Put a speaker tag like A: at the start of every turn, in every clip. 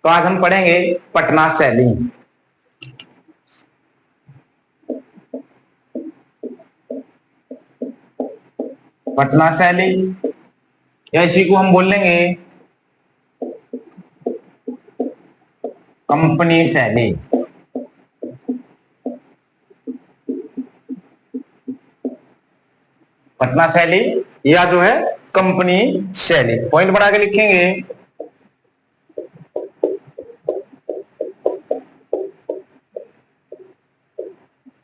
A: तो आज हम पढ़ेंगे पटना शैली। पटना शैली या इसी को हम बोल लेंगे कंपनी शैली। पटना शैली या जो है कंपनी शैली। पॉइंट बना के लिखेंगे।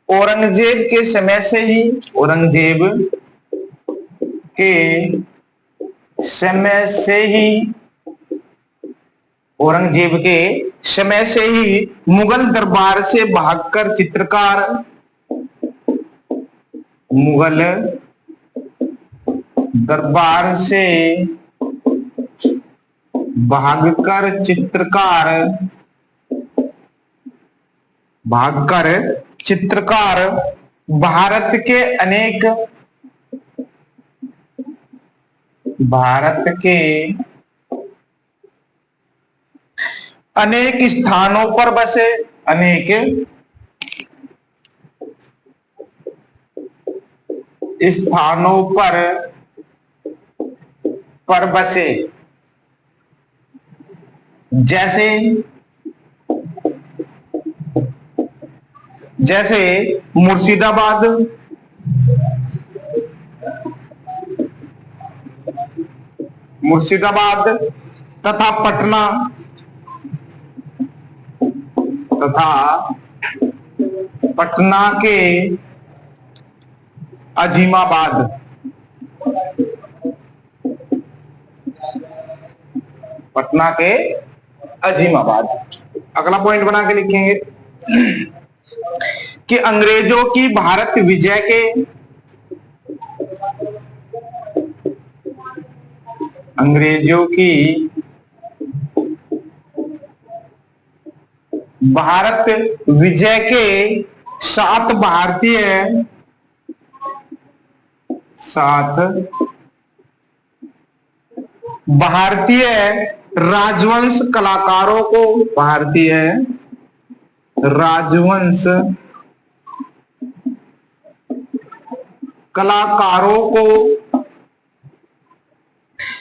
A: औरंगजेब के समय से ही औरंगजेब के समय से ही औरंगजेब के समय से ही मुगल दरबार से भागकर चित्रकार मुगल दरबार से भागकर चित्रकार भारत के अनेक स्थानों पर बसे। अनेक स्थानों पर बसे, जैसे मुर्शिदाबाद, तथा पटना के अजीमाबाद। पटना के अजीमाबाद। अगला पॉइंट बना के लिखेंगे कि अंग्रेजों की भारत विजय के सात भारतीय राजवंश कलाकारों को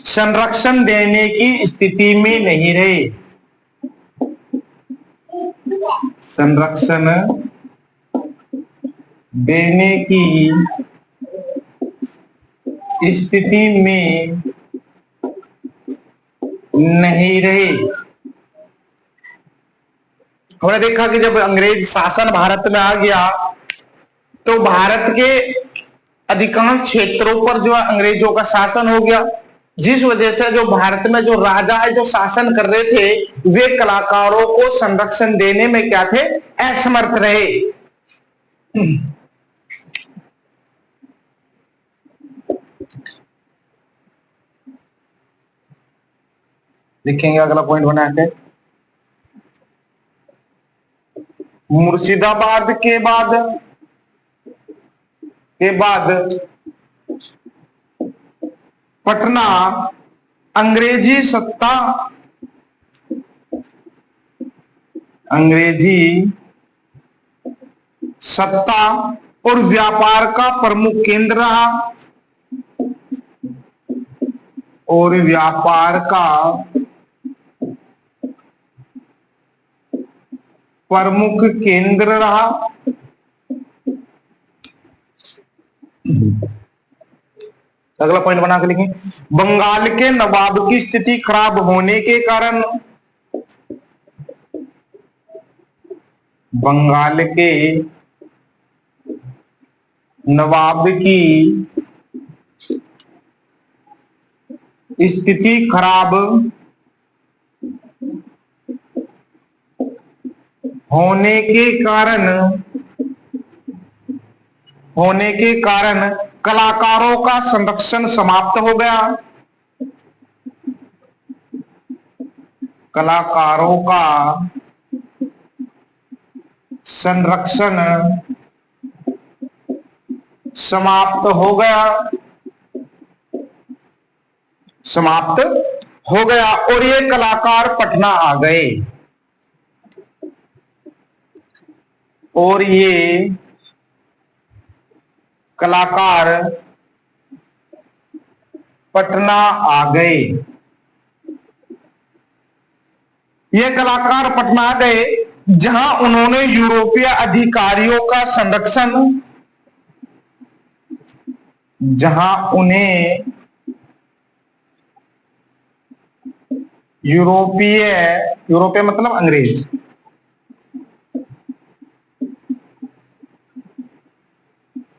A: संरक्षण देने की स्थिति में नहीं रहे। संरक्षण देने की स्थिति में नहीं रहे। हमने देखा कि जब अंग्रेज शासन भारत में आ गया तो भारत के अधिकांश क्षेत्रों पर जो अंग्रेजों का शासन हो गया, जिस वजह से जो भारत में जो राजा है जो शासन कर रहे थे वे कलाकारों को संरक्षण देने में क्या थे, असमर्थ रहे। लिखेंगे अगला पॉइंट बना के। मुर्शिदाबाद के बाद पटना अंग्रेजी सत्ता और व्यापार का प्रमुख केंद्र रहा। अगला पॉइंट बना के लिखें। बंगाल के नवाब की स्थिति खराब होने के कारण बंगाल के नवाब की स्थिति खराब होने के कारण कलाकारों का संरक्षण समाप्त हो गया। कलाकारों का संरक्षण समाप्त हो गया और ये कलाकार पटना आ गए और ये कलाकार पटना आ गए। ये कलाकार पटना आ गए जहां उन्होंने यूरोपीय अधिकारियों का संरक्षण, जहां उन्हें यूरोपीय, यूरोपीय मतलब अंग्रेज,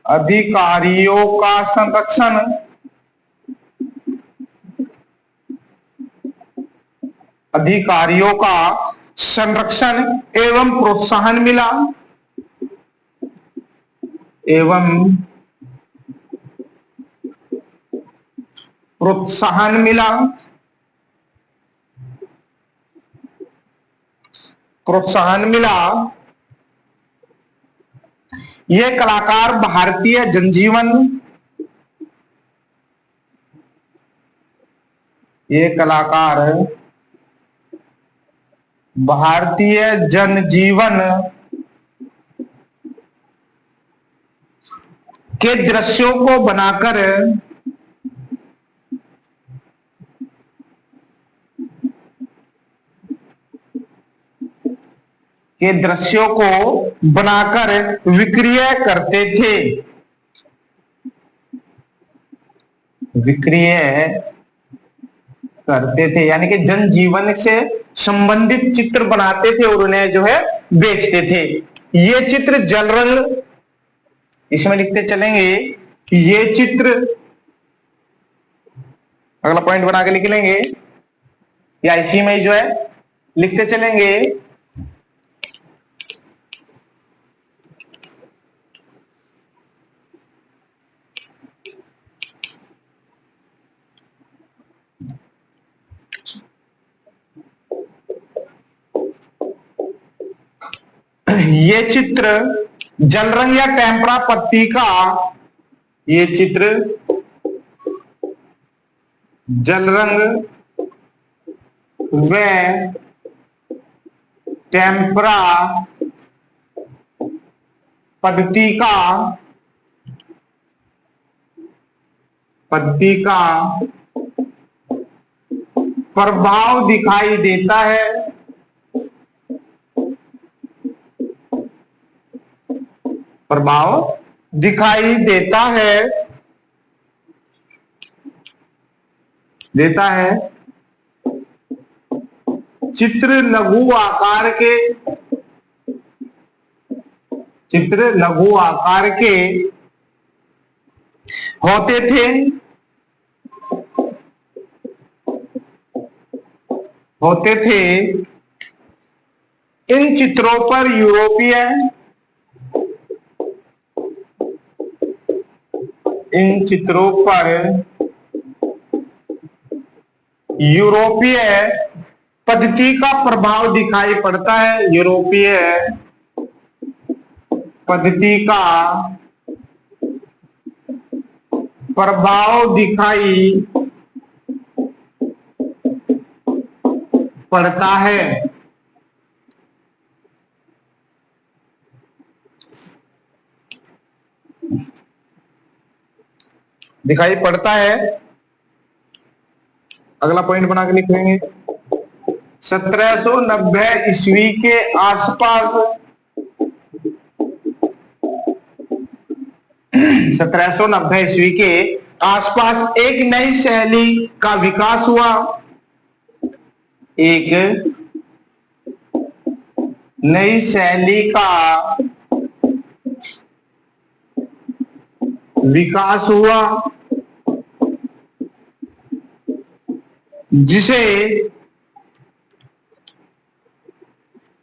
A: अधिकारियों का संरक्षण, अधिकारियों का संरक्षण एवं प्रोत्साहन मिला, एवं प्रोत्साहन मिला, प्रोत्साहन मिला। ये कलाकार भारतीय जनजीवन, ये कलाकार भारतीय जनजीवन के दृश्यों को बनाकर, के दृश्यों को बनाकर विक्रय करते थे, विक्रय करते थे, यानी कि जनजीवन से संबंधित चित्र बनाते थे और उन्हें जो है बेचते थे। ये चित्र जल रंग, इसमें लिखते चलेंगे, ये चित्र, अगला पॉइंट बना के लिख लेंगे या इसी में जो है लिखते चलेंगे। ये चित्र जल रंग या टेम्परा पत्ती का, ये चित्र जल रंग व टेम्परा पत्ती का प्रभाव दिखाई देता है, प्रभाव दिखाई देता है, देता है। चित्र लघु आकार के, चित्र लघु आकार के होते थे, होते थे। इन चित्रों पर यूरोपीय, इन चित्रों पर यूरोपीय पद्धति का प्रभाव दिखाई पड़ता है, यूरोपीय पद्धति का प्रभाव दिखाई पड़ता है। दिखाई पड़ता है। अगला पॉइंट बना के लिख लेंगे। 1790 ईस्वी के आसपास, 1790 ईस्वी के आसपास एक नई शैली का विकास हुआ, एक नई शैली का विकास हुआ जिसे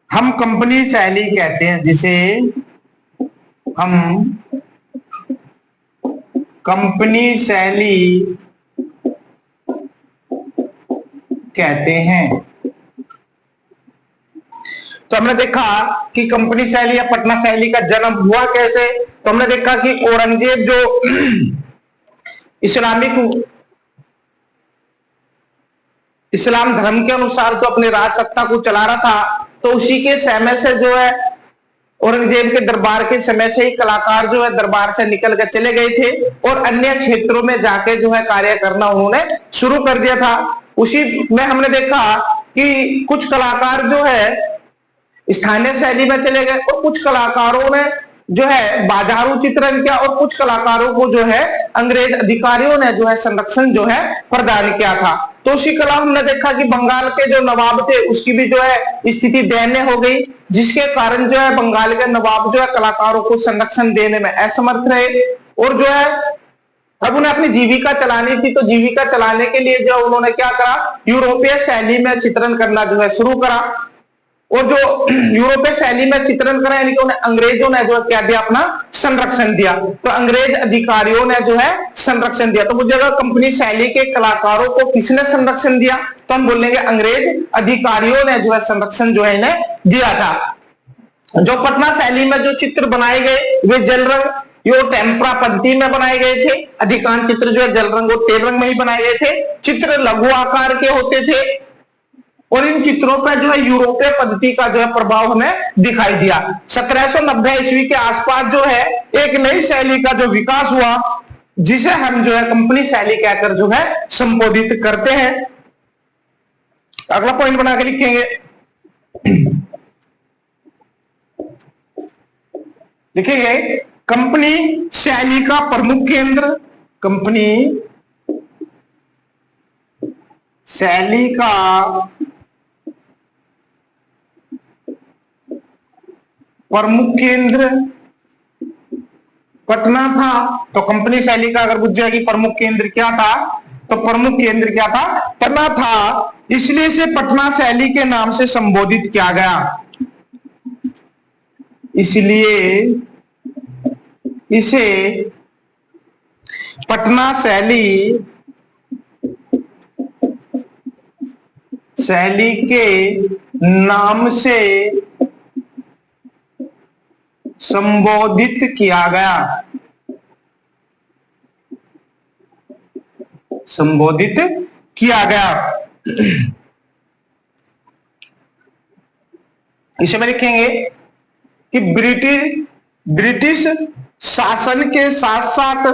A: हम कंपनी शैली कहते हैं, जिसे हम कंपनी शैली कहते हैं। तो हमने देखा कि कंपनी शैली या पटना शैली का जन्म हुआ कैसे। तो हमने देखा कि औरंगजेब जो इस्लामिक इस्लाम धर्म के अनुसार जो अपनी राज सत्ता को चला रहा था, तो उसी के समय से जो है औरंगजेब के दरबार के समय से ही कलाकार जो है दरबार से निकल कर चले गए थे और अन्य क्षेत्रों में जाके जो है कार्य करना उन्होंने शुरू कर दिया था। उसी में हमने देखा कि कुछ कलाकार जो है स्थानीय शैली में चले गए और कुछ कलाकारों ने जो है बाजारू चित्रण किया और कुछ कलाकारों को जो है अंग्रेज अधिकारियों ने जो है संरक्षण जो है प्रदान किया था। तो उसी कला हमने देखा कि बंगाल के जो नवाब थे उसकी भी जो है स्थिति दयनीय हो गई, जिसके कारण जो है बंगाल के नवाब जो है कलाकारों को संरक्षण देने में असमर्थ रहे और जो है अब उन्हें अपनी जीविका चलानी थी। तो जीविका चलाने के लिए जो उन्होंने क्या करा, यूरोपीय शैली में चित्रण करना जो है शुरू करा और जो यूरोपीय शैली में चित्रण करा यानी कि उन्हें अंग्रेजों ने जो है क्या दिया, अपना संरक्षण दिया। तो अंग्रेज अधिकारियों ने जो है संरक्षण दिया। तो मुझे अगर कंपनी शैली के कलाकारों को किसने संरक्षण दिया, तो हम बोलेंगे अंग्रेज अधिकारियों ने जो है संरक्षण जो है इन्हें दिया था। जो पटना शैली में जो चित्र बनाए गए वे जल रंग यो टेम्परा पद्धति में बनाए गए थे। अधिकांश चित्र जो है जल रंग और तेल रंग में ही बनाए गए थे। चित्र लघु आकार के होते थे और इन चित्रों पर जो है यूरोपीय पद्धति का जो है प्रभाव हमें दिखाई दिया। 1790 ईस्वी के आसपास जो है एक नई शैली का जो विकास हुआ, जिसे हम जो है कंपनी शैली कहकर जो है संबोधित करते हैं। अगला पॉइंट बना के लिखेंगे, लिखेंगे कंपनी शैली का प्रमुख केंद्र, कंपनी शैली का प्रमुख केंद्र पटना था। तो कंपनी शैली का अगर पूछ जाए कि प्रमुख केंद्र क्या था, तो प्रमुख केंद्र क्या था, पटना था। इसलिए इसे पटना शैली के नाम से संबोधित किया गया। इसलिए इसे पटना शैली के नाम से संबोधित किया गया। संबोधित किया गया। इसे में लिखेंगे कि ब्रिटिश शासन के साथ साथ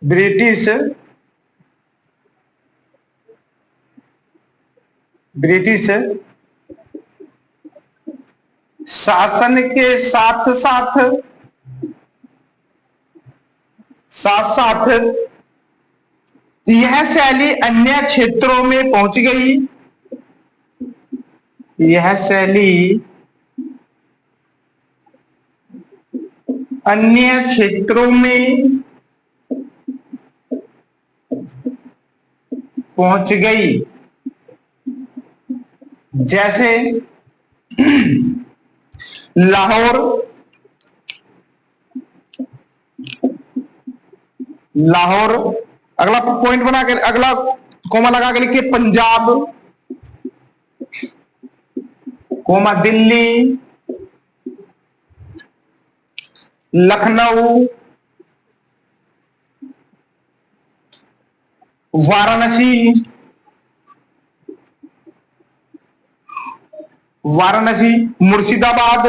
A: ब्रिटिश शासन के साथ साथ यह शैली अन्य क्षेत्रों में पहुंच गई। यह शैली अन्य क्षेत्रों में पहुंच गई, जैसे लाहौर, अगला पॉइंट बना के अगला कोमा लगा के लिखिए पंजाब, कोमा दिल्ली, लखनऊ, वाराणसी, मुर्शिदाबाद,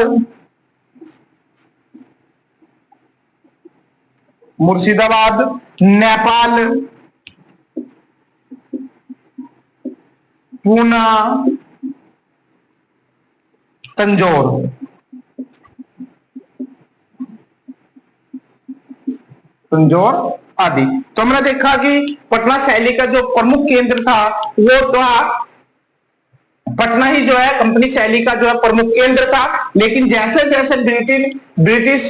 A: नेपाल, पूना, तंजौर। आदि। तो हमने देखा कि पटना शैली का जो प्रमुख केंद्र था वो था पटना ही जो है कंपनी शैली का जो है प्रमुख केंद्र था। लेकिन जैसे जैसे ब्रिटिश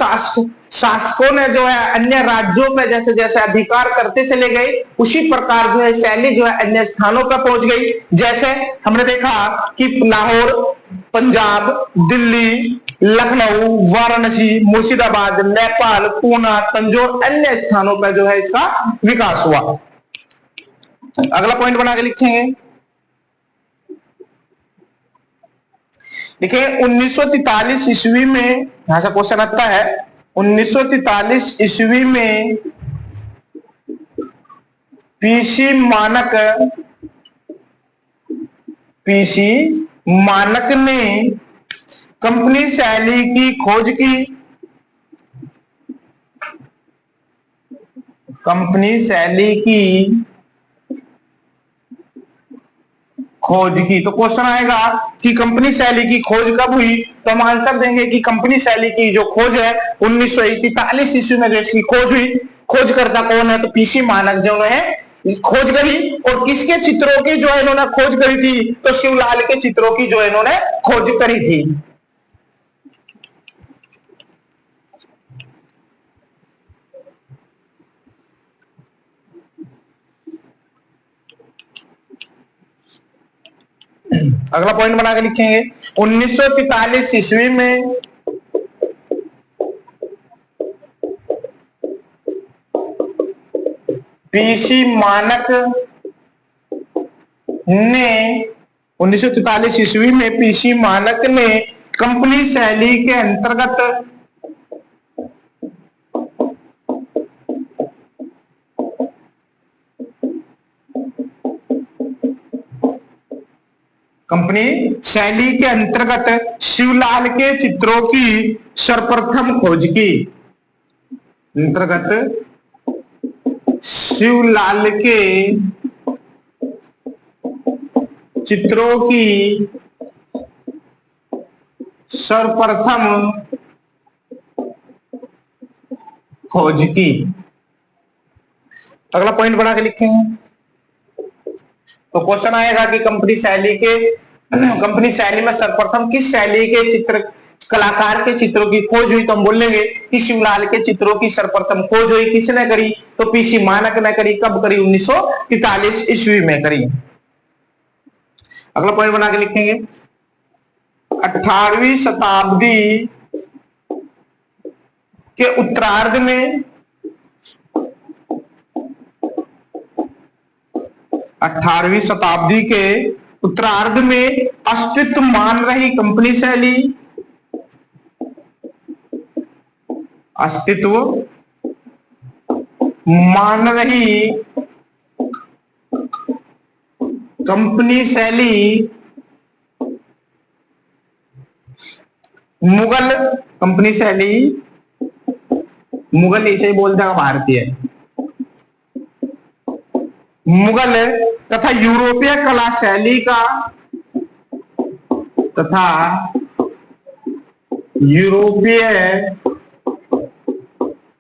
A: शासकों ने जो है अन्य राज्यों में जैसे जैसे अधिकार करते चले गए, उसी प्रकार जो है शैली जो है अन्य स्थानों पर पहुंच गई। जैसे हमने देखा कि लाहौर, पंजाब, दिल्ली, लखनऊ, वाराणसी, मुर्शिदाबाद, नेपाल, पूना, तंजौर अन्य स्थानों पर जो है इसका विकास हुआ। अगला पॉइंट बना के लिखेंगे, देखिए 1943 ईस्वी में, यहां से क्वेश्चन आता है, 1943 ईस्वी में पीसी मानक, पीसी मानक ने कंपनी शैली की खोज की, कंपनी शैली की खोज की। तो क्वेश्चन आएगा कि कंपनी शैली की खोज कब हुई, तो हम आंसर देंगे कि कंपनी शैली की जो खोज है 1943 ईस्वी में जो इसकी खोज हुई। खोजकर्ता कौन है, तो पीसी मानक जो है खोज करी। और किसके चित्रों की जो है इन्होंने खोज करी थी, तो शिवलाल के चित्रों की जो है इन्होंने खोज करी थी। अगला पॉइंट बना के लिखेंगे 1943 ईस्वी में पीसी मानक ने 1943 ईस्वी में पीसी मानक ने कंपनी शैली के अंतर्गत कंपनी शैली के अंतर्गत शिवलाल के चित्रों की सर्वप्रथम खोज की, अंतर्गत शिवलाल के चित्रों की सर्वप्रथम खोज की। अगला पॉइंट बना के लिखेंगे, तो क्वेश्चन आएगा कि कंपनी शैली के कंपनी शैली में सर्वप्रथम किस शैली के चित्र कलाकार के चित्रों की खोज हुई, तो हम बोलेंगे कि शिवलाल के चित्रों की सर्वप्रथम खोज हुई किसने करी, तो पीसी मानक ने करी। कब करी, 1943 ईस्वी में करी। अगला पॉइंट बना के लिखेंगे 18वीं शताब्दी के उत्तरार्ध में 18वीं शताब्दी के उत्तरार्ध में अस्तित्व मान रही कंपनी शैली, अस्तित्व मान रही कंपनी शैली मुगल, कंपनी शैली मुगल इसे बोलते हैं भारतीय, मुगल तथा यूरोपीय कला शैली का, तथा यूरोपीय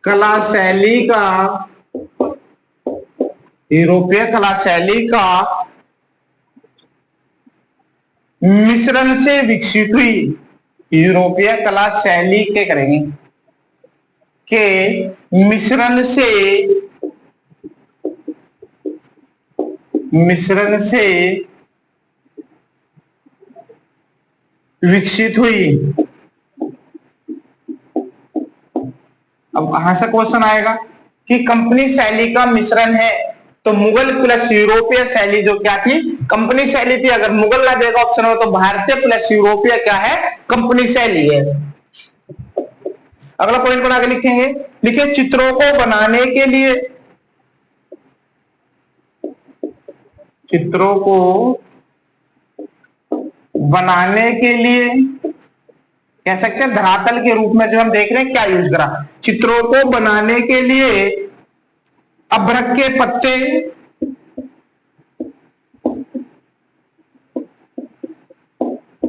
A: कला शैली का, यूरोपीय कला शैली का मिश्रण से विकसित हुई, यूरोपीय कला शैली के करेंगे के मिश्रण से विकसित हुई। अब कहां से क्वेश्चन आएगा कि कंपनी शैली का मिश्रण है, तो मुगल प्लस यूरोपीय शैली जो क्या थी, कंपनी शैली थी। अगर मुगल ना देगा ऑप्शन में, तो भारतीय प्लस यूरोपीय क्या है, कंपनी शैली है। अगला पॉइंट बना के लिखेंगे, लिखिए चित्रों को बनाने के लिए, चित्रों को बनाने के लिए कह सकते हैं धरातल के रूप में जो हम देख रहे हैं क्या यूज करा, चित्रों को बनाने के लिए अभ्रक के पत्ते,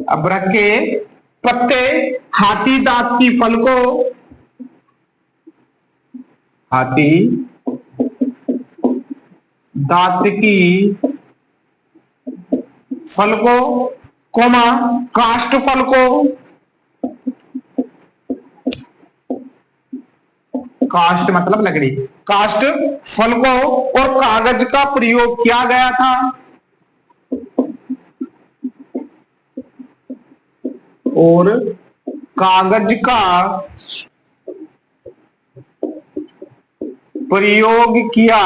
A: अभ्रक के पत्ते, हाथी दांत की फलकों, हाथी दांत की फलकों, कोमा काष्ठ फलकों, काष्ठ मतलब लकड़ी, काष्ठ फलकों और कागज का प्रयोग किया गया था, और कागज का प्रयोग किया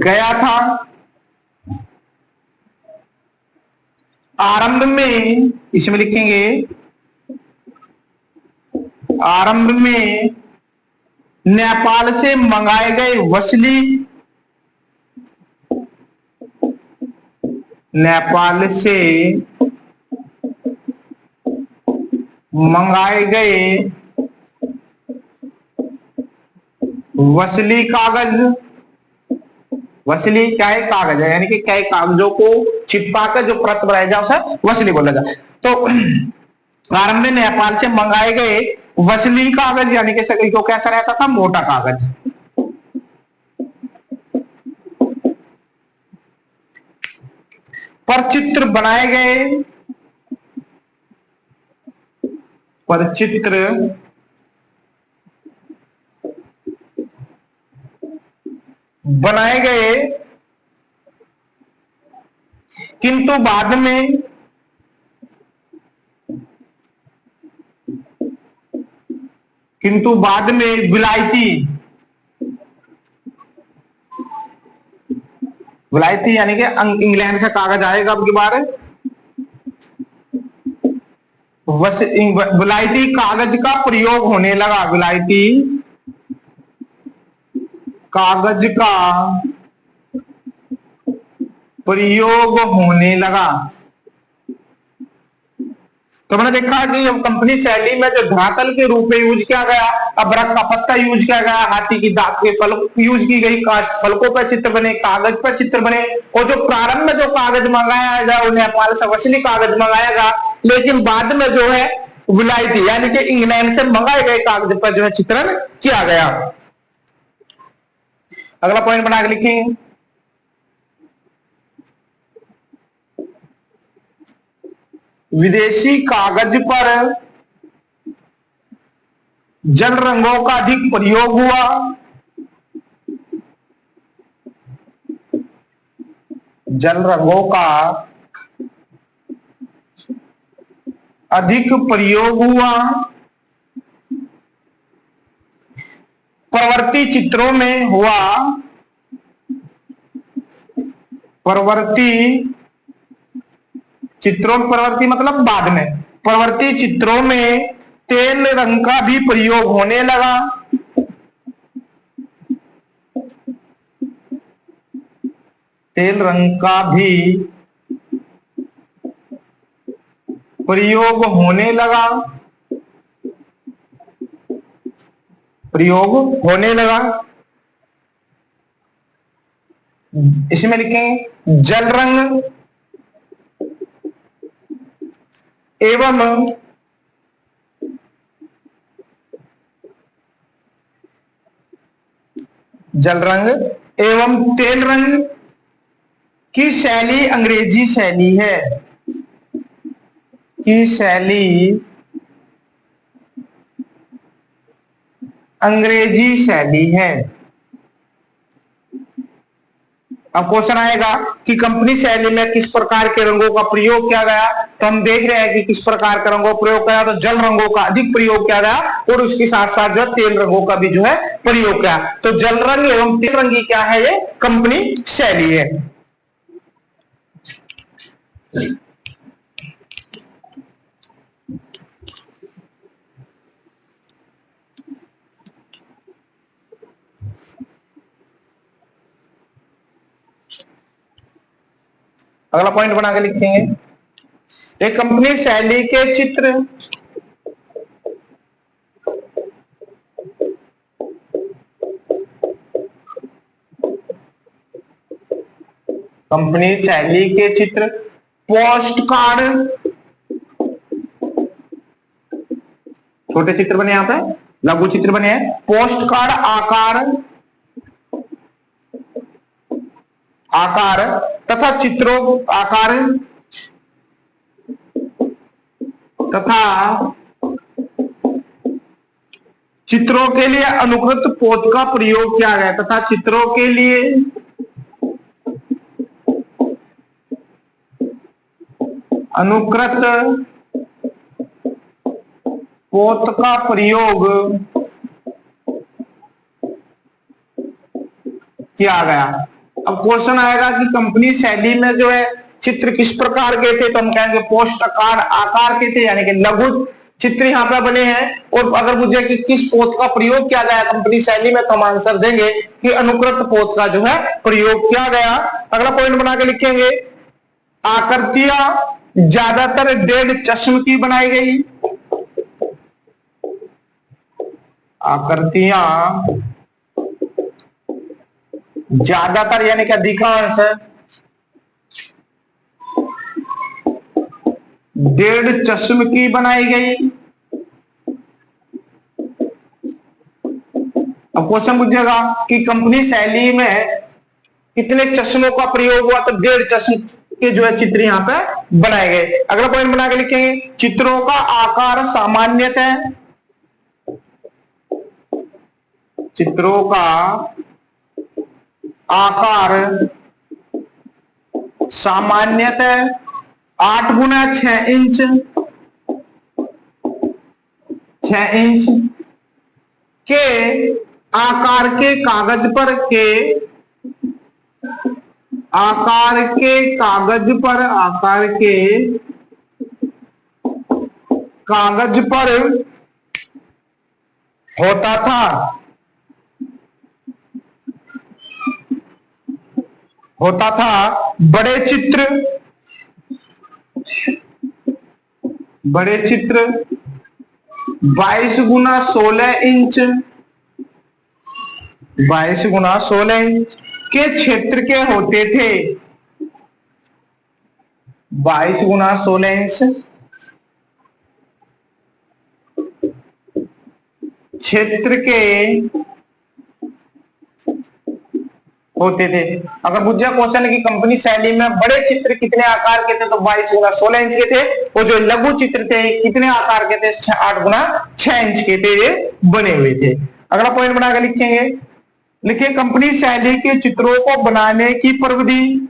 A: गया था। आरंभ में, इसमें लिखेंगे आरंभ में नेपाल से मंगाए गए वसली, नेपाल से मंगाए गए वसली कागज, वसली क्या है? कागज है, यानी कि क्या कागजों को चिपका कर जो परत बनाया जाए उसे वसली बोला जाए। तो प्रारंभ में नेपाल से मंगाए गए वसली कागज, यानी कि सभी को कैसा रहता था? मोटा कागज। पर चित्र बनाए गए, पर चित्र बनाए गए, किंतु बाद में विलायती, विलायती यानी कि इंग्लैंड से कागज आएगा अब की बार, विलायती कागज का प्रयोग होने लगा, विलायती कागज का प्रयोग होने लगा। तो मैंने देखा कि कंपनी शैली में जो धरातल के रूप में यूज किया गया, अबरख का पत्ता यूज किया गया, हाथी की दांत के फल यूज की गई, काष्ठ फलकों पर चित्र बने, कागज पर चित्र बने, और जो प्रारंभ में जो कागज मंगाया गया वो नेपाल से वसली कागज मंगाया गया, लेकिन बाद में जो है विलायती यानी कि इंग्लैंड से मंगाए गए कागज पर जो है चित्रण किया गया। अगला पॉइंट बना के लिखेंगे, विदेशी कागज पर जल रंगों का अधिक प्रयोग हुआ, जल रंगों का अधिक प्रयोग हुआ, प्रवृत्ति चित्रों में हुआ, प्रवृत्ति चित्रों, प्रवृत्ति मतलब बाद में, प्रवृत्ति चित्रों में तेल रंग का भी प्रयोग होने लगा, तेल रंग का भी प्रयोग होने लगा, प्रयोग होने लगा। इसमें लिखेंगे जल रंग एवं जल रंग एवं तेल रंग की शैली अंग्रेजी शैली है, की शैली अंग्रेजी शैली है। अब क्वेश्चन आएगा कि कंपनी शैली में किस प्रकार के रंगों का प्रयोग किया गया, तो हम देख रहे हैं कि किस प्रकार का रंगों का प्रयोग किया, तो जल रंगों का अधिक प्रयोग किया गया और उसके साथ साथ जो है तेल रंगों का भी जो है प्रयोग किया। तो जल रंग एवं तेल रंगी क्या है? ये कंपनी शैली है। अगला पॉइंट बना के लिखेंगे, एक कंपनी शैली के चित्र कंपनी शैली के चित्र पोस्ट कार्ड, छोटे चित्र बने, यहां पे लघु चित्र बने हैं, पोस्ट कार्ड आकार तथा चित्रों आकार तथा चित्रों के लिए अनुकृत पोत का प्रयोग किया गया, तथा चित्रों के लिए अनुकृत पोत का प्रयोग किया गया। अब क्वेश्चन आएगा कि कंपनी शैली में जो है चित्र किस प्रकार के थे, तो हम कहेंगे पोस्ट आकार के थे, यानी कि लघु चित्र यहाँ पे बने हैं। और अगर मुझे कि किस पोत का प्रयोग किया गया कंपनी शैली में, तो हम आंसर देंगे कि अनुकृत पोत का जो है प्रयोग किया गया। अगला पॉइंट बना के लिखेंगे, आकृतियां ज्यादातर डेढ़ चश्म की बनाई गई। आकृतियां ज्यादातर यानी कि अधिकांश डेढ़ चश्म की बनाई गई। अब क्वेश्चन पूछेगा कि कंपनी शैली में कितने चश्मों का प्रयोग हुआ, तो डेढ़ चश्म के जो है चित्र यहाँ पे बनाए गए। अगला पॉइंट बना के लिखेंगे, चित्रों का आकार सामान्यतः, चित्रों का आकार सामान्यतः 8 गुना 6 इंच, 6 इंच के आकार के कागज पर, के आकार के कागज पर, आकार के कागज पर होता था। होता था बड़े चित्र, बड़े चित्र 22 गुना 16 इंच, 22 गुना 16 इंच के क्षेत्र के होते थे। 22 गुना 16 इंच क्षेत्र के होते थे। अगर पूछा क्वेश्चन की कंपनी शैली में बड़े चित्र कितने आकार के थे, तो 22 गुना 16 इंच के थे। और जो लघु चित्र थे कितने आकार के थे, 8 गुना 6 इंच के थे, ये बने हुए थे। अगला पॉइंट बनाकर लिखेंगे, लिखिए कंपनी शैली के चित्रों को बनाने की प्रविधि।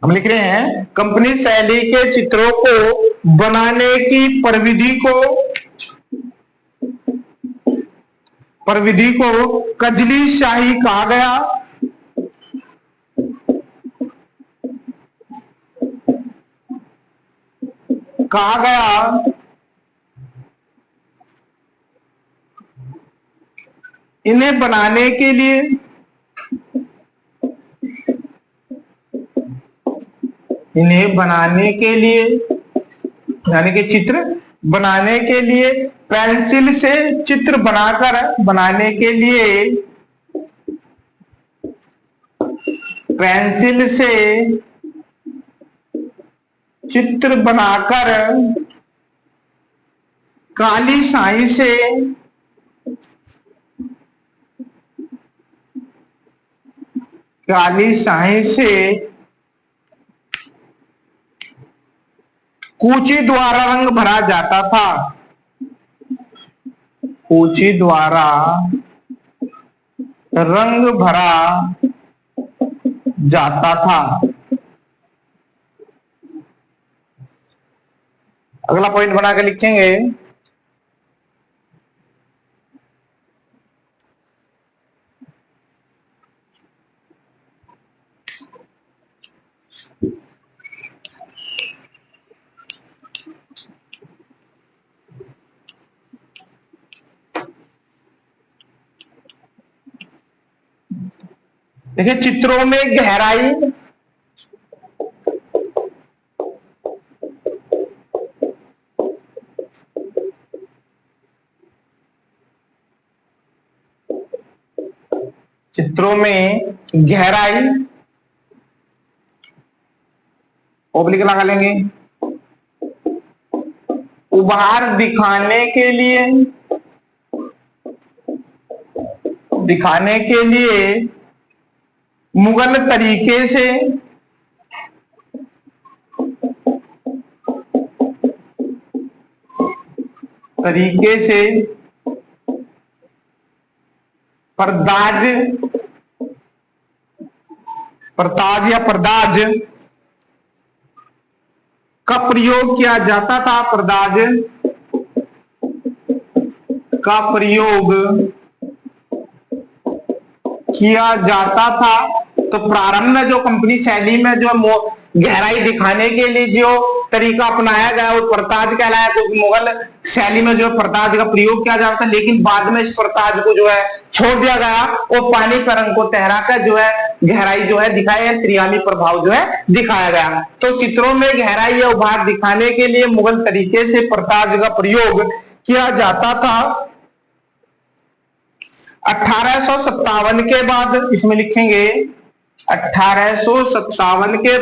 A: हम लिख रहे हैं कंपनी शैली के चित्रों को बनाने की प्रविधि को कजली शाही कहा गया। कहा गया इन्हें बनाने के लिए, इन्हें बनाने के लिए यानी कि चित्र बनाने के लिए पेंसिल से चित्र बनाकर, बनाने के लिए पेंसिल से चित्र बनाकर काली स्याही से, काली स्याही से कूची द्वारा रंग भरा जाता था। कूची द्वारा रंग भरा जाता था। अगला पॉइंट बना के लिखेंगे, देखिए चित्रों में गहराई, चित्रों में गहराई ओब्लिक लगा लेंगे, उभार दिखाने के लिए, दिखाने के लिए मुगल तरीके से, तरीके से परदाज, परताज या परदाज का प्रयोग किया जाता था। परदाज का प्रयोग किया जाता था। तो प्रारंभ में जो कंपनी शैली में जो गहराई दिखाने के लिए जो तरीका अपनाया गया वो परताज कहलाया, क्योंकि मुगल शैली में जो परताज का प्रयोग किया जाता है, लेकिन बाद में इस परताज को जो है छोड़ दिया गया और पानी का रंग को तैराकर जो है गहराई जो है दिखाया, त्रियामी प्रभाव जो है दिखाया गया। तो चित्रों में गहराई या उभार दिखाने के लिए मुगल तरीके से परताज का प्रयोग किया जाता था। 1857 के बाद, इसमें लिखेंगे 1857 के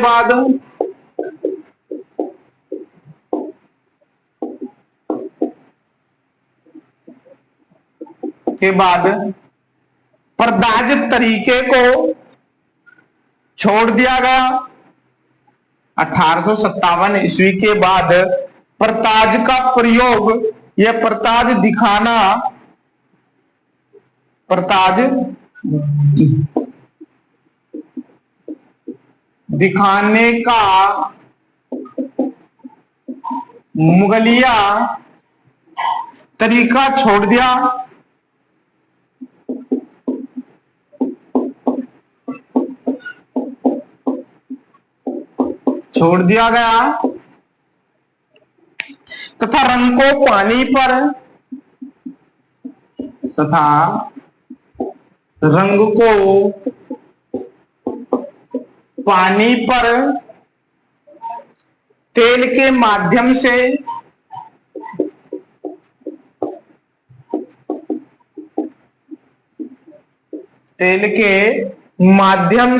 A: बाद परताज तरीके को छोड़ दिया गया। 1857 ईस्वी के बाद परताज का प्रयोग या परताज दिखाना, परताज दिखाने का मुगलिया तरीका छोड़ दिया। गया तथा रंग को पानी पर तेल के माध्यम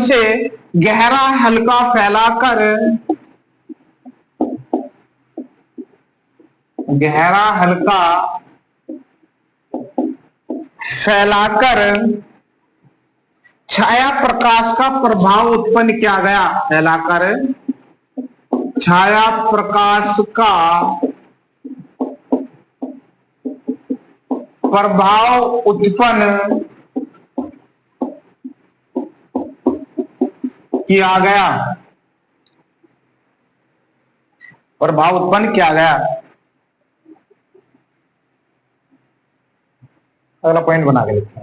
A: से गहरा हल्का फैलाकर छाया प्रकाश का प्रभाव उत्पन्न किया गया। छाया प्रकाश का प्रभाव उत्पन्न किया गया। अगला पॉइंट बना के लिखते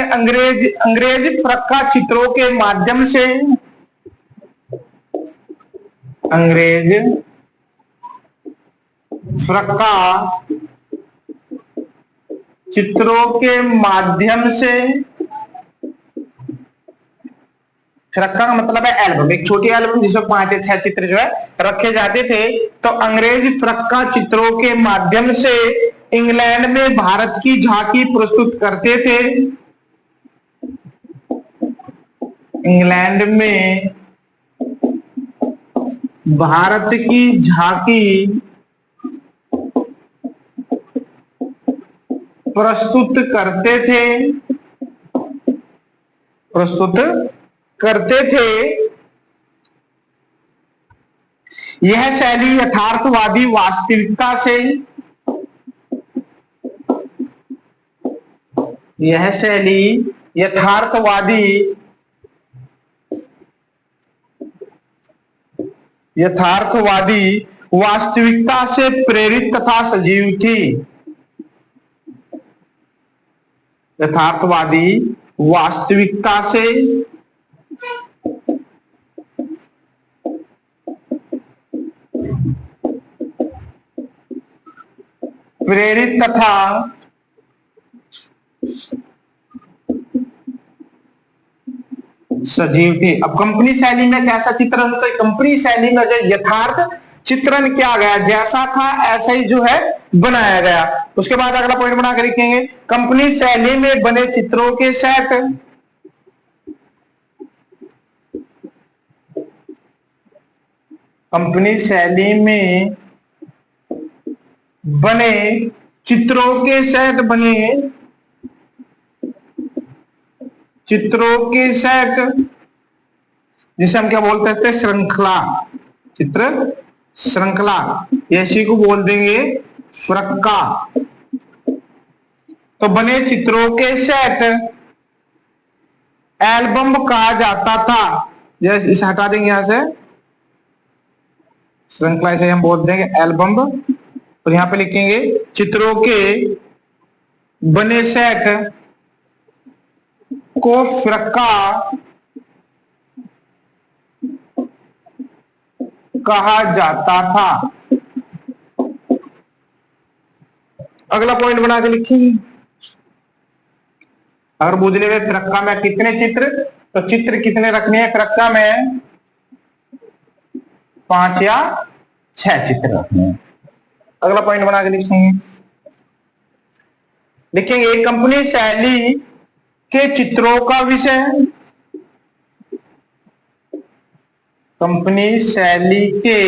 A: हैं। अंग्रेज फरक्का चित्रों के माध्यम से फरक्का का मतलब है एल्बम, एक छोटी एल्बम जिसमें 5 या 6 चित्र जो है रखे जाते थे। तो अंग्रेज फरक्का चित्रों के माध्यम से इंग्लैंड में भारत की झांकी प्रस्तुत करते थे। इंग्लैंड में भारत की झांकी प्रस्तुत करते थे। यह शैली यथार्थवादी वास्तविकता से प्रेरित तथा सजीव थी। यथार्थवादी वास्तविकता से प्रेरित तथा सजीव थी। अब कंपनी शैली में कैसा चित्रण? तो कंपनी शैली में जो यथार्थ चित्रण किया गया, जैसा था ऐसा ही जो है बनाया गया। उसके बाद अगला पॉइंट बना कर लिखेंगे, कंपनी शैली में बने चित्रों के सेट कंपनी शैली में बने चित्रों के सेट जिसे हम क्या बोलते थे? श्रृंखला, चित्र श्रृंखला, इसी को बोल देंगे फरक्का। तो बने चित्रों के सेट एल्बम कहा जाता था। जैसे इसे हटा देंगे यहां से, श्रृंखला इसे हम बोल देंगे एल्बम। और यहां पे लिखेंगे चित्रों के बने सेट को फिरक्का कहा जाता था। अगला पॉइंट बना के लिखेंगे, अगर बुझले हुए फिरक्का में कितने चित्र, तो चित्र कितने रखने हैं फिरक्का में, 5 या 6 चित्र रखने हैं। अगला पॉइंट बना के लिखेंगे, लिखेंगे कंपनी शैली के चित्रों का विषय, कंपनी शैली के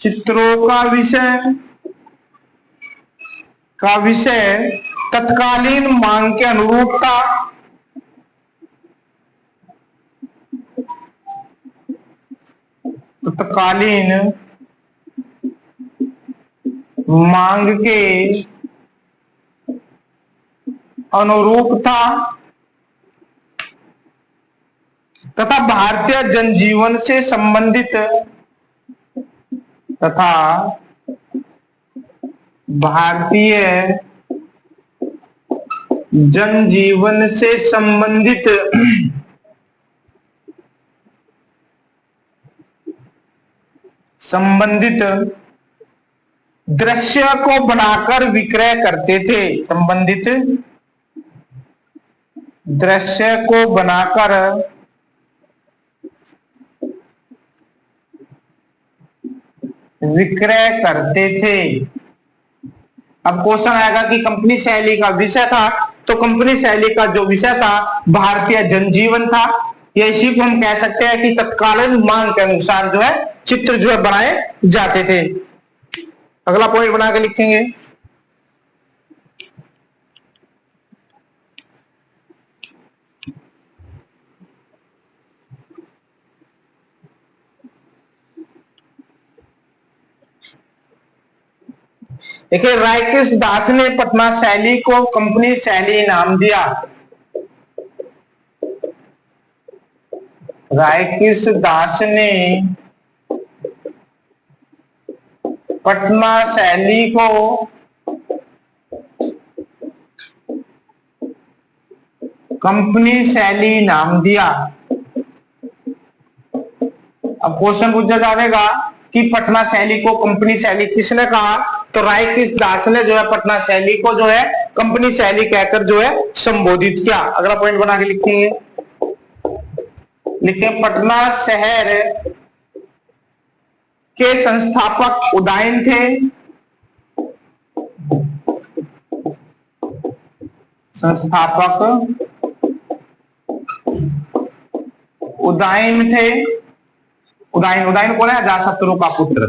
A: चित्रों का विषय तत्कालीन मांग के अनुरूप था, तत्कालीन मांग के अनुरूप था तथा भारतीय जनजीवन से संबंधित जनजीवन से संबंधित दृश्य को बनाकर विक्रय करते थे, संबंधित दृश्य को बनाकर विक्रय करते थे। अब क्वेश्चन आएगा कि कंपनी शैली का विषय था, तो कंपनी शैली का जो विषय था भारतीय जनजीवन था, या इसी को हम कह सकते हैं कि तत्कालीन मांग के अनुसार जो है चित्र जो है बनाए जाते थे। अगला पॉइंट बना के लिखेंगे, देखिए रायकिस दास ने पटना शैली को कंपनी शैली नाम दिया। रायकिस दास ने पटना शैली को कंपनी शैली नाम दिया। अब क्वेश्चन पूछा जाएगा कि पटना शैली को कंपनी शैली किसने कहा, तो रायकिस दास ने जो है पटना शैली को जो है कंपनी शैली कहकर जो है संबोधित किया। अगला पॉइंट बना के लिखेंगे, लिखे पटना शहर के संस्थापक उदयन थे, संस्थापक उदयन थे। उदयन कौन है, अजातशत्रु का पुत्र।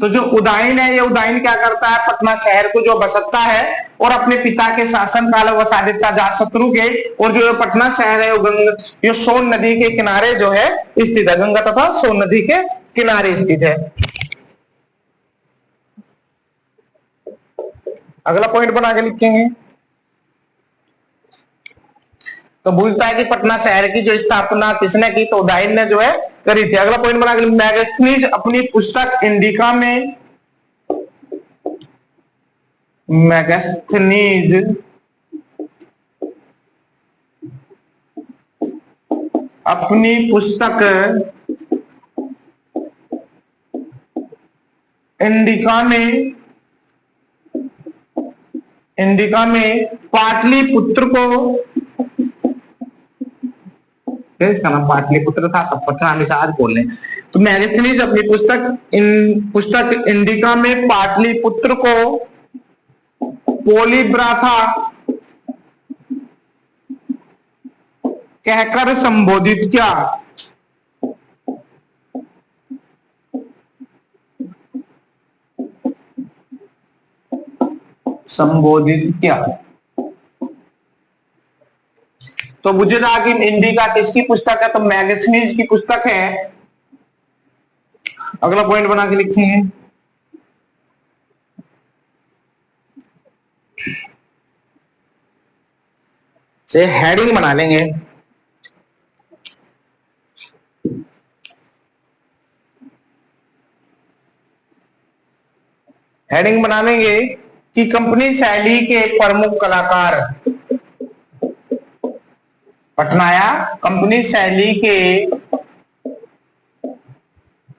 A: तो जो उदयन है, ये उदयन क्या करता है, पटना शहर को जो बसता है और अपने पिता के शासन काल बसा देता अजातशत्रु के, और जो पटना शहर है वो सोन नदी के किनारे जो है स्थित है, गंगा तथा सोन नदी के किनारे स्थित है। अगला पॉइंट बना के लिखेंगे, तो पूछता है कि पटना शहर की जो स्थापना किसने की, तो उदयन ने जो है करी थी। अगला पॉइंट बना के, मैगस्थनीज अपनी पुस्तक इंडिका में, मैगस्थनीज अपनी पुस्तक इंडिका में पाटलिपुत्र को, इसका नाम पाटलिपुत्र था, तब पटना हमेशा आज बोल रहे, तो मैगस्थनीज अपनी पुस्तक इंडिका में पाटलिपुत्र को पोलिब्राथा कहकर संबोधित किया। तो मुझे कहा कि इंडिका किसकी पुस्तक है, तो मैगस्थनीज की पुस्तक है। अगला पॉइंट बना के लिखेंगे, से हेडिंग बना लेंगे। हेडिंग बना लेंगे कि कंपनी शैली के प्रमुख कलाकार, पटनाया कंपनी शैली के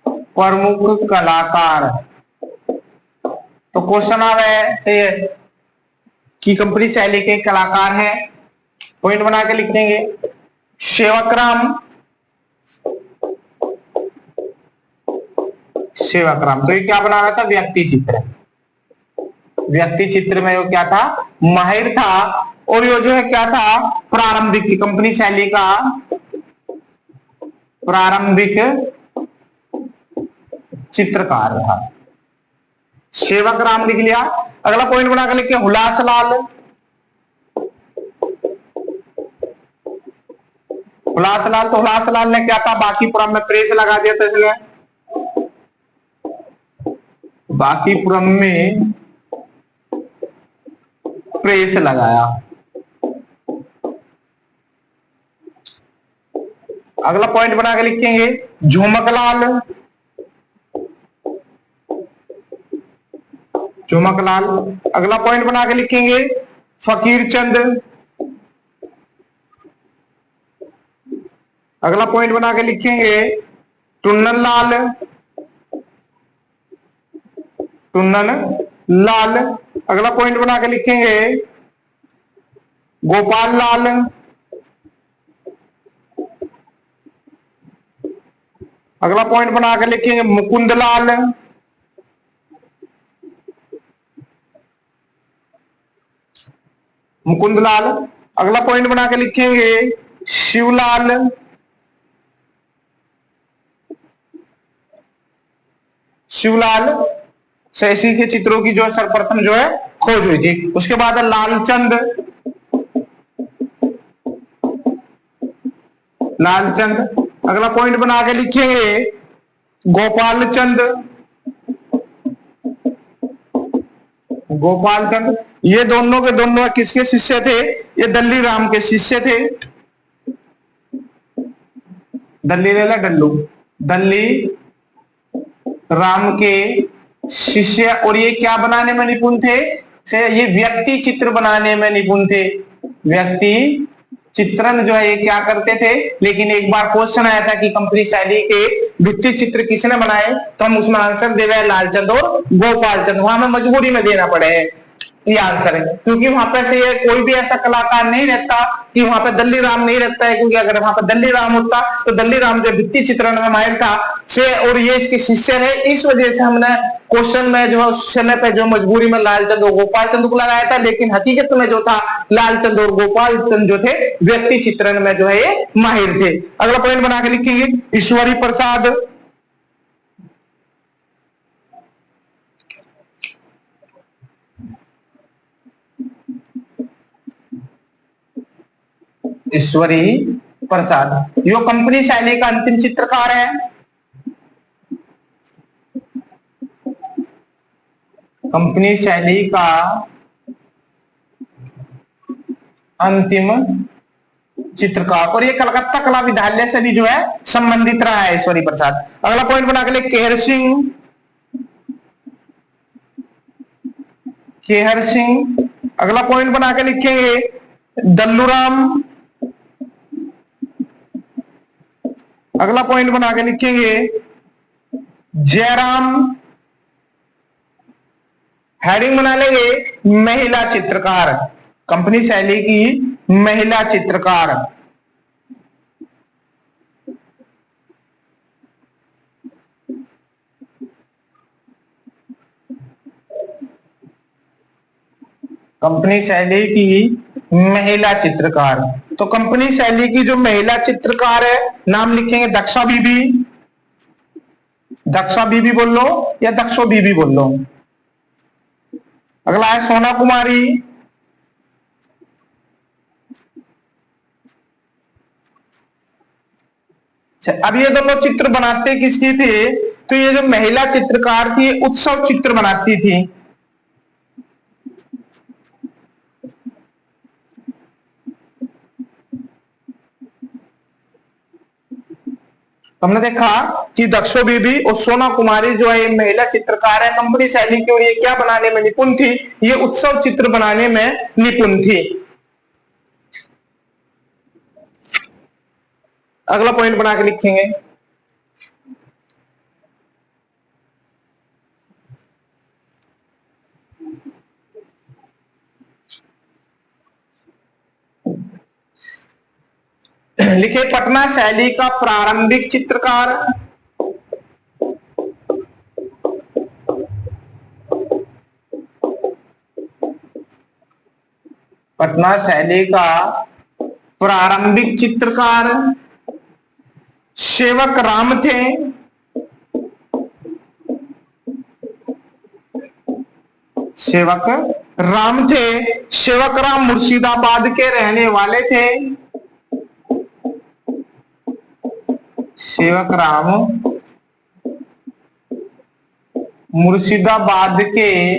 A: प्रमुख कलाकार। तो क्वेश्चन आ रहा है कि कंपनी शैली के कलाकार हैं, पॉइंट बना के लिख देंगे। सेवकराम, सेवकराम, तो ये क्या बना रहा था, व्यक्ति चित्र। व्यक्ति चित्र में वो क्या था, माहिर था। और ये जो है क्या था, प्रारंभिक कंपनी शैली का प्रारंभिक चित्रकार था। सेवकराम लिख लिया। अगला पॉइंट बना के लिखिए हुलासलाल। हुलासलाल, तो हुलासलाल ने क्या था, बांकीपुरम में प्रेस लगा दिया था इसलिए बांकीपुरम में प्रेस लगाया। अगला पॉइंट बना के लिखेंगे झुमकलाल। झुमकलाल। अगला पॉइंट बना के लिखेंगे फकीरचंद। अगला पॉइंट बना के लिखेंगे टुन्ननलाल। टुन्ननलाल। अगला पॉइंट बना के लिखेंगे गोपाल लाल। अगला पॉइंट बना के लिखेंगे मुकुंदलाल। मुकुंदलाल। अगला पॉइंट बना के लिखेंगे शिवलाल। शिवलाल से इसी के चित्रों की जो है सर्वप्रथम जो है खोज हुई थी। उसके बाद लालचंद। लालचंद। अगला पॉइंट बना के लिखेंगे गोपालचंद। गोपालचंद, ये दोनों के दोनों किसके शिष्य थे, ये दल्ली राम के शिष्य थे। दल्ली लेला डल्लू, दल्ली राम के शिष्य। और ये क्या बनाने में निपुण थे, से ये व्यक्ति चित्र बनाने में निपुण थे। व्यक्ति चित्रण जो है ये क्या करते थे। लेकिन एक बार क्वेश्चन आया था कि कंपनी शैली के भित्ति चित्र किसने बनाए, तो हम उसमें आंसर दे रहे हैं लालचंद और गोपालचंद। वहां हमें मजबूरी में देना पड़े ये आंसर है, क्योंकि वहां पर से कोई भी ऐसा कलाकार नहीं रहता कि वहां पे दल्ली राम नहीं रहता है। क्योंकि अगर वहां पर दल्ली राम होता तो दल्ली राम जो भित्ति चित्रण में माहिर था से, और ये इसके शिष्य है, इस वजह से हमने क्वेश्चन में जो है उस समय पे जो मजबूरी में लालचंद और गोपालचंद को लगाया था। लेकिन हकीकत में जो था लालचंद और गोपालचंद जो थे व्यक्ति चित्रण में जो है ये माहिर थे। अगला पॉइंट बना के लिखेंगे ईश्वरी प्रसाद। ईश्वरी प्रसाद यो कंपनी शैली का अंतिम चित्रकार है। कंपनी शैली का अंतिम चित्रकार, और ये कलकत्ता कला विद्यालय से भी जो है संबंधित रहा है ईश्वरी प्रसाद। अगला पॉइंट बना के लिए केहर सिंह। केहर सिंह। अगला पॉइंट बना के लिखेंगे दल्लूराम। अगला पॉइंट बना के लिखेंगे जयराम। हेडिंग बना लेंगे महिला चित्रकार, कंपनी शैली की महिला चित्रकार। कंपनी शैली की महिला चित्रकार, तो कंपनी शैली की जो महिला चित्रकार है नाम लिखेंगे दक्षा बीबी। दक्षा बीबी बोल लो या दक्षो बीबी बोल लो। अगला है सोना कुमारी। अब ये दोनों चित्र बनाते किसकी थे, तो ये जो महिला चित्रकार थी उत्सव चित्र बनाती थी। हमने देखा कि दक्षो बीबी और सोना कुमारी जो है महिला चित्रकार है, कंपनी शैली की, और ये क्या बनाने में निपुण थी, ये उत्सव चित्र बनाने में निपुण थी। अगला पॉइंट बना के लिखेंगे, लिखे पटना शैली का प्रारंभिक चित्रकार। पटना शैली का प्रारंभिक चित्रकार सेवक राम थे। सेवक राम थे। सेवक राम मुर्शिदाबाद के रहने वाले थे। सेवक राम मुर्शिदाबाद के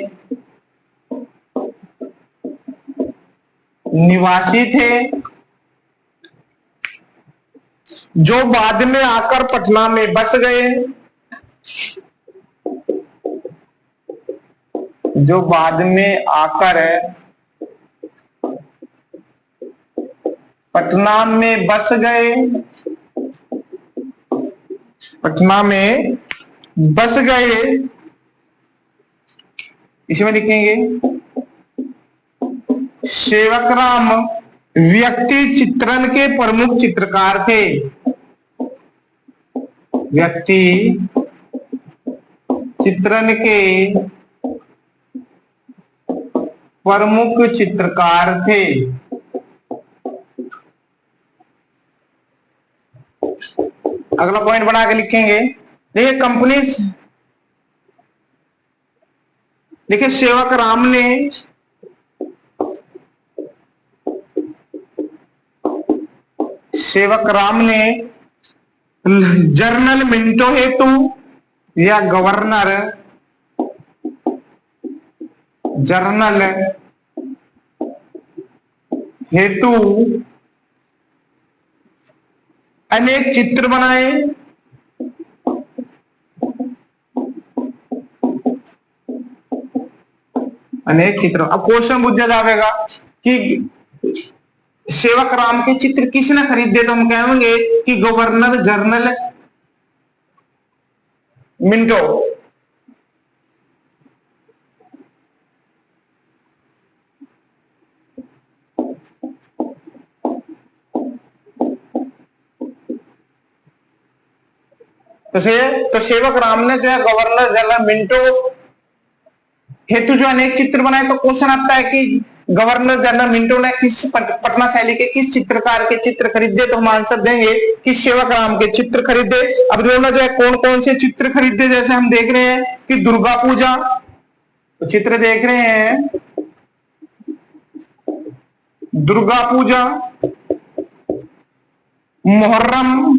A: निवासी थे, जो बाद में आकर पटना में बस गए। जो बाद में आकर पटना में बस गए। पटना में बस गए, इसमें लिखेंगे सेवक राम व्यक्ति चित्रण के प्रमुख चित्रकार थे। व्यक्ति चित्रण के प्रमुख चित्रकार थे। अगला पॉइंट बना के लिखेंगे, देखिए कंपनी, देखिए सेवक राम ने जर्नल मिंटो हेतु या गवर्नर जर्नल हेतु अनेक चित्र बनाए। अनेक चित्र। अब क्वेश्चन पूछा जाएगा कि सेवक राम के चित्र किसने खरीदे, तो हम कहेंगे कि गवर्नर जनरल मिंटो। तो सेवक राम ने जो है गवर्नर जनरल मिंटो हेतु जो अनेक चित्र बनाए। तो क्वेश्चन आता है कि गवर्नर जनरल मिंटो ने किस पटना शैली के किस चित्रकार के चित्र खरीदे, तो हम आंसर देंगे कि सेवक राम के चित्र खरीदे। अब जो है कौन कौन से चित्र खरीदे, जैसे हम देख रहे हैं कि दुर्गा पूजा, तो चित्र देख रहे हैं दुर्गा पूजा, मुहर्रम,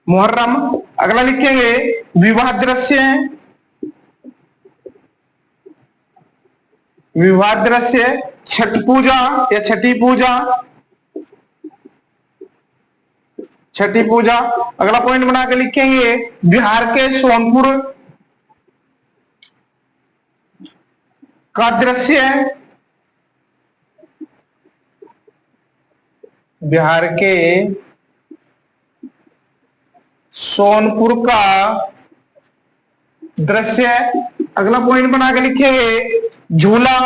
A: मुहर्रम। अगला लिखेंगे विवाह दृश्य। विवाह दृश्य, छठ पूजा या छठी पूजा, छठी पूजा। अगला पॉइंट बना के लिखेंगे बिहार के सोनपुर का दृश्य। बिहार के सोनपुर का दृश्य। अगला पॉइंट बना के लिखेंगे झूला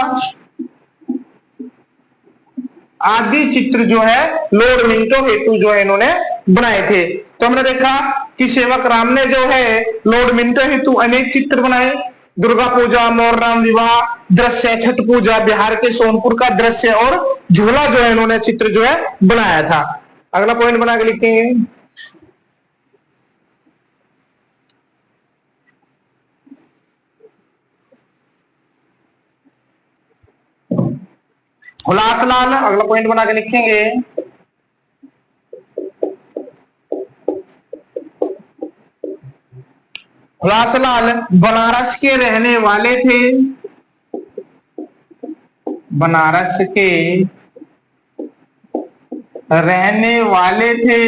A: आदि चित्र जो है लॉर्ड मिंटो हेतु जो है इन्होंने बनाए थे। तो हमने देखा कि सेवक राम ने जो है लॉर्ड मिंटो हेतु अनेक चित्र बनाए, दुर्गा पूजा, मुहर्रम, विवाह दृश्य, छठ पूजा, बिहार के सोनपुर का दृश्य और झूला जो है इन्होंने चित्र जो है बनाया था। अगला पॉइंट बना के लिखेंगे हुलासलाल। अगला पॉइंट बना के लिखेंगे हुलासलाल बनारस के रहने वाले थे। बनारस के रहने वाले थे।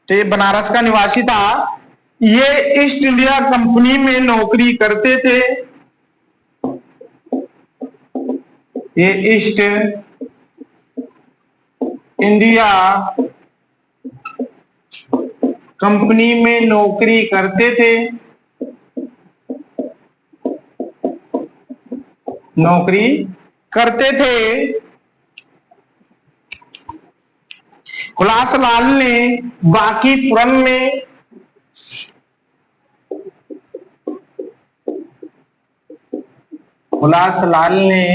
A: तो ये बनारस का निवासी था। ये ईस्ट इंडिया कंपनी में नौकरी करते थे। ये ईस्ट इंडिया कंपनी में नौकरी करते थे। नौकरी करते थे। हुलासलाल ने बांकीपुरम में हुलासलाल ने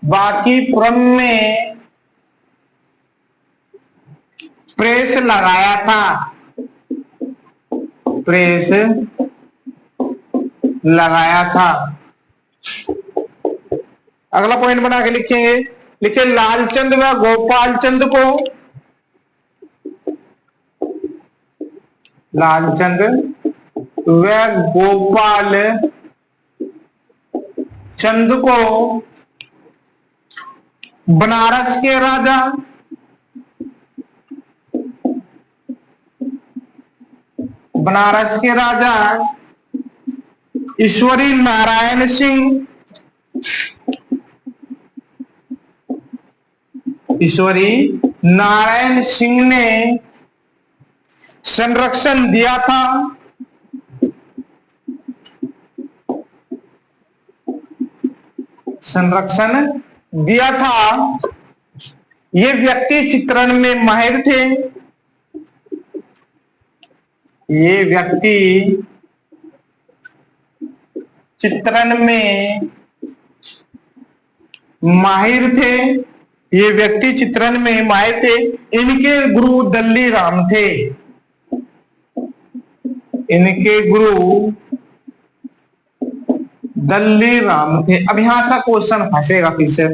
A: बांकीपुरम में प्रेस लगाया था। प्रेस लगाया था। अगला पॉइंट बना के लिखेंगे। लिखे लालचंद व गोपाल चंद को, लालचंद व गोपाल चंद को बनारस के राजा ईश्वरी नारायण सिंह, ईश्वरी नारायण सिंह ने संरक्षण दिया था। संरक्षण दिया था। ये व्यक्ति चित्रण में माहिर थे। ये व्यक्ति चित्रण में माहिर थे। ये व्यक्ति चित्रण में माहिर थे। इनके गुरु दल्ली राम थे। इनके गुरु दल्ली राम थे। अब यहां सा क्वेश्चन फंसेगा फिर से।